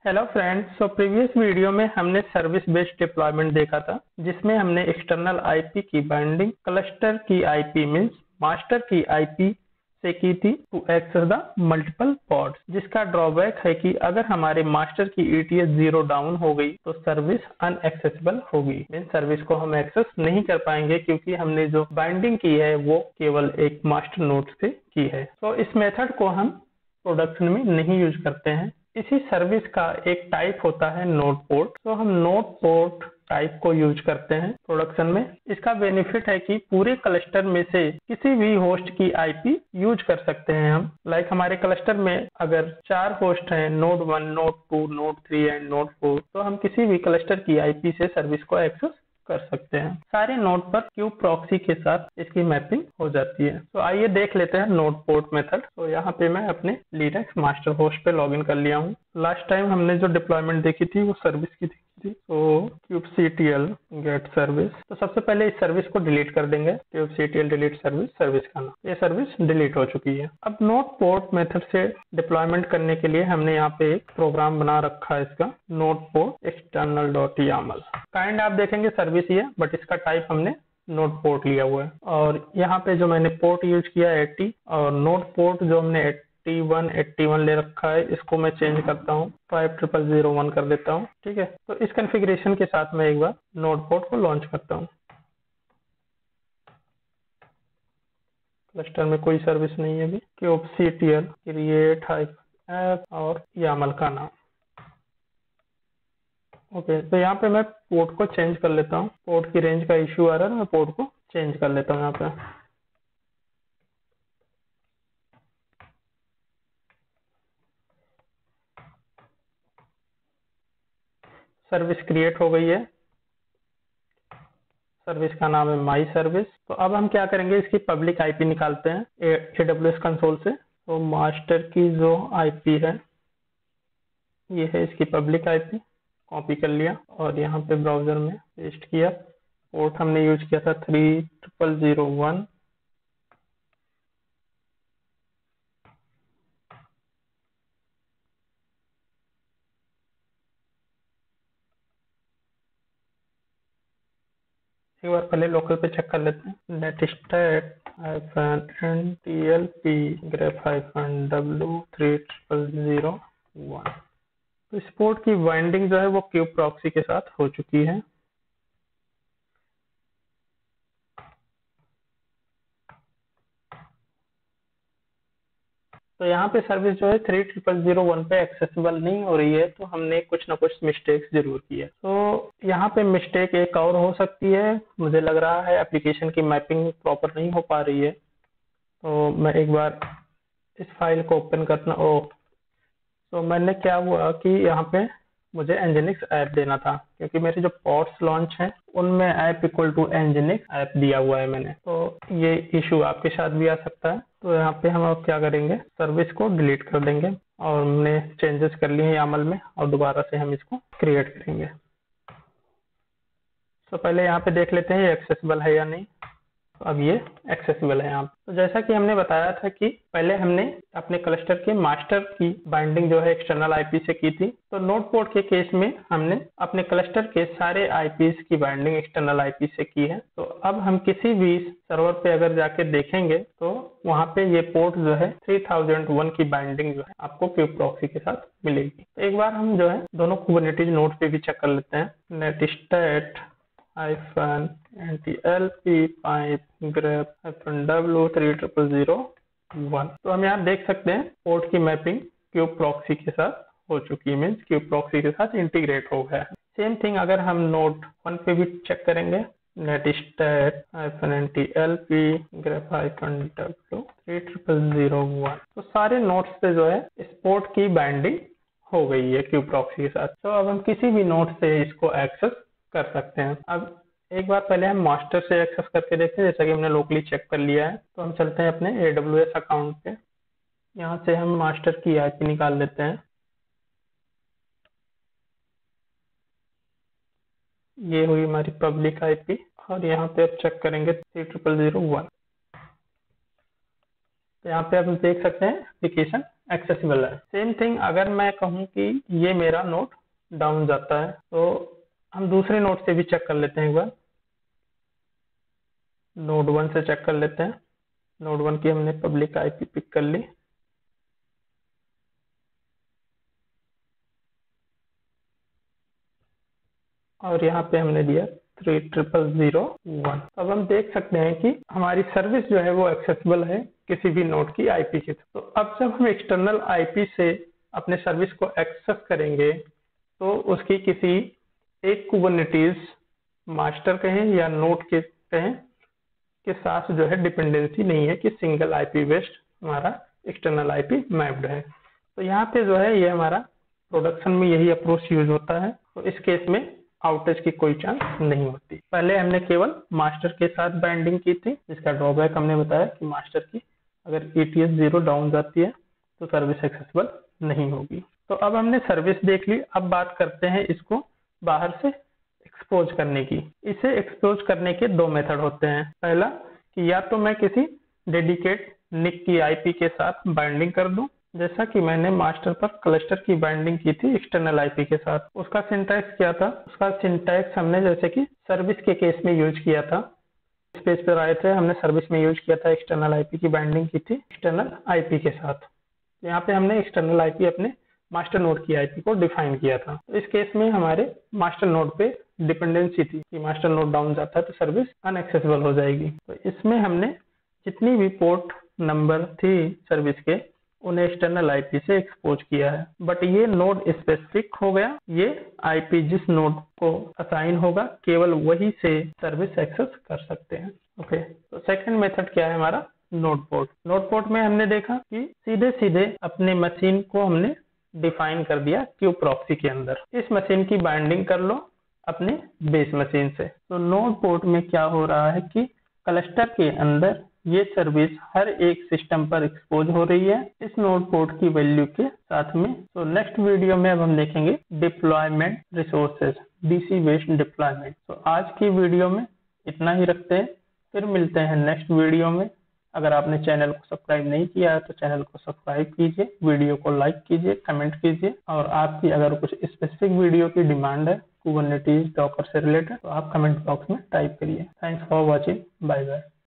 Hello friends. Previous video में हमने service based deployment देखा था, जिसमें हमने एक्सटर्नल आईपी की बाइंडिंग क्लस्टर की आईपी मींस मास्टर की आईपी से की थी to access the multiple pods. जिसका ड्रॉबैक है कि अगर हमारे मास्टर की ईटीएस 0 डाउन हो गई तो सर्विस अनएक्सेसिबल होगी, मींस सर्विस को हम एक्सेस नहीं कर पाएंगे क्योंकि हमने जो बाइंडिंग की है वो केवल एक मास्टर नोड से की है। तो इस मेथड को हम प्रोडक्शन में नहीं यूज करते हैं। इसी सर्विस का एक टाइप होता है नोड पोर्ट। तो हम नोड पोर्ट टाइप को यूज करते हैं प्रोडक्शन में। इसका बेनिफिट है कि पूरे क्लस्टर में से किसी भी होस्ट की आईपी यूज कर सकते हैं हम। लाइक हमारे क्लस्टर में अगर 4 होस्ट हैं, node 1, node 2, node 3 and node 4, तो हम किसी भी क्लस्टर की आईपी से सर्विस को एक्सेस कर सकते हैं। सारे नोड पर क्यू प्रॉक्सी के साथ इसकी मैपिंग हो जाती है। तो आइए देख लेते हैं नोड पोर्ट मेथड। तो यहाँ पे मैं अपने लिनक्स मास्टर होस्ट पे लॉगिन कर लिया हूँ। लास्ट टाइम हमने जो डिप्लॉयमेंट देखी थी वो सर्विस की थी। तो kubectl गेट सर्विस। तो सबसे पहले इस सर्विस को डिलीट कर देंगे। kubectl डिलीट सर्विस, सर्विस का नाम। ये सर्विस डिलीट हो चुकी है। अब नोड पोर्ट मेथड से डिप्लॉयमेंट करने के लिए हमने यहाँ पे एक प्रोग्राम बना रखा है, इसका node port external dot YAML. Kind आप देखेंगे सर्विस ही है, बट इसका टाइप हमने नोड पोर्ट लिया हुआ है। और यहाँ पे जो मैंने पोर्ट यूज किया है 80, और नोड पोर्ट जो हमने 81 ले रखा है, इसको मैं चेंज करता हूँ, 5001 कर देता हूँ। ठीक है, तो इस कॉन्फ़िगरेशन के साथ मैं एक बार नोड पोर्ट को लॉन्च करता हूँ। क्लस्टर में कोई सर्विस नहीं है अभी। kubectl क्रिएट -ऐप और यामल का नाम। ओके, तो यहाँ पे मैं पोर्ट को चेंज कर लेता हूँ। पोर्ट की रेंज का इश्यू आ रहा है, मैं पोर्ट को चेंज कर लेता हूँ यहाँ पे। सर्विस क्रिएट हो गई है। सर्विस का नाम है माई सर्विस। तो अब हम क्या करेंगे, इसकी पब्लिक आईपी निकालते हैं AWS कंसोल से। तो मास्टर की जो आईपी है ये है इसकी पब्लिक आईपी। कॉपी कर लिया और यहाँ पे ब्राउजर में पेस्ट किया। पोर्ट हमने यूज किया था 3001। एक बार पहले लोकल पे चेक कर लेते हैं। netstat-ntlp grep-w3001। तो इस पोर्ट की बाइंडिंग जो है वो क्यू प्रॉक्सी के साथ हो चुकी है। तो यहाँ पे सर्विस जो है 3001 पे एक्सेसिबल नहीं हो रही है, तो हमने कुछ ना कुछ मिस्टेक्स जरूर की है। तो यहाँ पे मिस्टेक एक और हो सकती है, मुझे लग रहा है एप्लीकेशन की मैपिंग प्रॉपर नहीं हो पा रही है। तो मैं एक बार इस फाइल को ओपन करना। तो मैंने क्या हुआ कि यहाँ पे मुझे nginx ऐप देना था, क्योंकि मेरे जो पॉड्स लॉन्च हैं उनमें app equal to nginx app दिया हुआ है मैंने। तो ये इशू आपके साथ भी आ सकता है। तो यहाँ पे हम अब क्या करेंगे, सर्विस को डिलीट कर देंगे और हमने चेंजेस कर लिए हैं यामल में, और दोबारा से हम इसको क्रिएट करेंगे। तो पहले यहाँ पे देख लेते हैं ये एक्सेसिबल है या नहीं। अब ये एक्सेसिबल है यहाँ। तो जैसा कि हमने बताया था कि पहले हमने अपने क्लस्टर के मास्टर की बाइंडिंग जो है एक्सटर्नल आईपी से की थी। तो नोड पोर्ट के केस में हमने अपने क्लस्टर के सारे आईपीस की बाइंडिंग एक्सटर्नल आईपी से की है। तो अब हम किसी भी सर्वर पे अगर जाके देखेंगे तो वहाँ पे ये पोर्ट जो है 3001 की बाइंडिंग जो है आपको क्यू प्रॉक्सी के साथ मिलेगी। तो एक बार हम जो है दोनों कुबरनेटिस नोड पे भी चेक कर लेते हैं। netstat -ntlp pipe grep-w3001। तो हम यहाँ देख सकते हैं पोर्ट की मैपिंग क्यू प्रॉक्सी के साथ हो चुकी है, मीन्स क्यू प्रॉक्सी के साथ इंटीग्रेट हो गया है। सेम थिंग अगर हम नोड 1 पे भी चेक करेंगे, netstat-ntlp grep-w3001। तो सारे नोड्स पे जो है इस पोर्ट की बाइंडिंग हो गई है क्यू प्रॉक्सी के साथ। तो अब हम किसी भी नोड से इसको एक्सेस कर सकते हैं। अब एक बार पहले हम मास्टर से एक्सेस करके देखते हैं, जैसा कि हमने लोकली चेक कर लिया है। तो हम चलते हैं अपने AWS अकाउंट पे। यहाँ से हम मास्टर की आईपी निकाल लेते हैं। ये हुई हमारी पब्लिक आईपी, और यहाँ पे अब चेक करेंगे 3001। तो यहाँ पे आप देख सकते हैं एप्लीकेशन एक्सेसिबल है। सेम थिंग अगर मैं कहूँ कि ये मेरा नोड डाउन जाता है, तो हम दूसरे नोड से भी चेक कर लेते हैं एक बार। नोड 1 से चेक कर लेते हैं। नोड 1 की हमने पब्लिक आईपी पिक कर ली। और यहाँ पे हमने दिया 30001। अब हम देख सकते हैं कि हमारी सर्विस जो है वो एक्सेसिबल है किसी भी नोड की आईपी से। तो अब जब हम एक्सटर्नल आईपी से अपने सर्विस को एक्सेस करेंगे, तो उसकी किसी एक कुबरनेटिस मास्टर कहें या नोड के कहें के साथ जो है डिपेंडेंसी नहीं है कि सिंगल आईपी बेस्ड हमारा एक्सटर्नल आईपी मैप्ड है। तो यहाँ पे जो है ये हमारा प्रोडक्शन में यही अप्रोच यूज होता है। तो इस केस में आउटेज की कोई चांस नहीं होती। पहले हमने केवल मास्टर के साथ बाइंडिंग की थी, जिसका ड्रॉबैक हमने बताया कि मास्टर की अगर ETS 0 डाउन जाती है तो सर्विस एक्सेसिबल नहीं होगी। तो अब हमने सर्विस देख ली। अब बात करते हैं इसको बाहर से एक्सपोज करने की। इसे एक्सपोज करने के दो मेथड होते हैं। पहला कि या तो मैं किसी डेडिकेट निक की आईपी के साथ बाइंडिंग कर दूं, जैसा कि मैंने मास्टर पर क्लस्टर की बाइंडिंग की थी एक्सटर्नल आईपी के साथ। उसका सिंटैक्स क्या था? उसका सिंटैक्स हमने जैसे कि सर्विस के केस में यूज किया था। इस पेज पर आए थे, हमने सर्विस में यूज किया था, एक्सटर्नल आईपी की बाइंडिंग की थी एक्सटर्नल आईपी के साथ। यहाँ पे हमने एक्सटर्नल आईपी अपने मास्टर नोड की आईपी को डिफाइन किया था। तो इस केस में हमारे मास्टर नोड पे डिपेंडेंसी थी कि मास्टर नोड डाउन जाता है तो सर्विस अनएक्सेसिबल हो जाएगी। तो इसमें हमने जितनी भी पोर्ट नंबर थी सर्विस के, उन्हें एक्सटर्नल आईपी से एक्सपोज किया है। बट ये नोड स्पेसिफिक हो गया। ये आईपी जिस नोड को असाइन होगा केवल वही से सर्विस एक्सेस कर सकते हैं। ओके, तो सेकंड मेथड क्या है हमारा? Node port. नोड पोर्ट में हमने देखा कि सीधे सीधे अपने मशीन को हमने डिफाइन कर दिया क्यू प्रॉक्सी के अंदर। इस मशीन की बाइंडिंग कर लो अपने बेस मशीन से। तो नोड पोर्ट में क्या हो रहा है कि क्लस्टर के अंदर ये सर्विस हर एक सिस्टम पर एक्सपोज हो रही है इस नोड पोर्ट की वैल्यू के साथ में। तो नेक्स्ट वीडियो में अब हम देखेंगे deployment resources, DC based deployment. तो आज की वीडियो में इतना ही रखते हैं, फिर मिलते हैं नेक्स्ट वीडियो में। अगर आपने चैनल को सब्सक्राइब नहीं किया है तो चैनल को सब्सक्राइब कीजिए, वीडियो को लाइक कीजिए, कमेंट कीजिए। और आपकी अगर कुछ स्पेसिफिक वीडियो की डिमांड है कुबरनेटिस डॉकर से रिलेटेड, तो आप कमेंट बॉक्स में टाइप करिए। Thanks for watching, bye bye.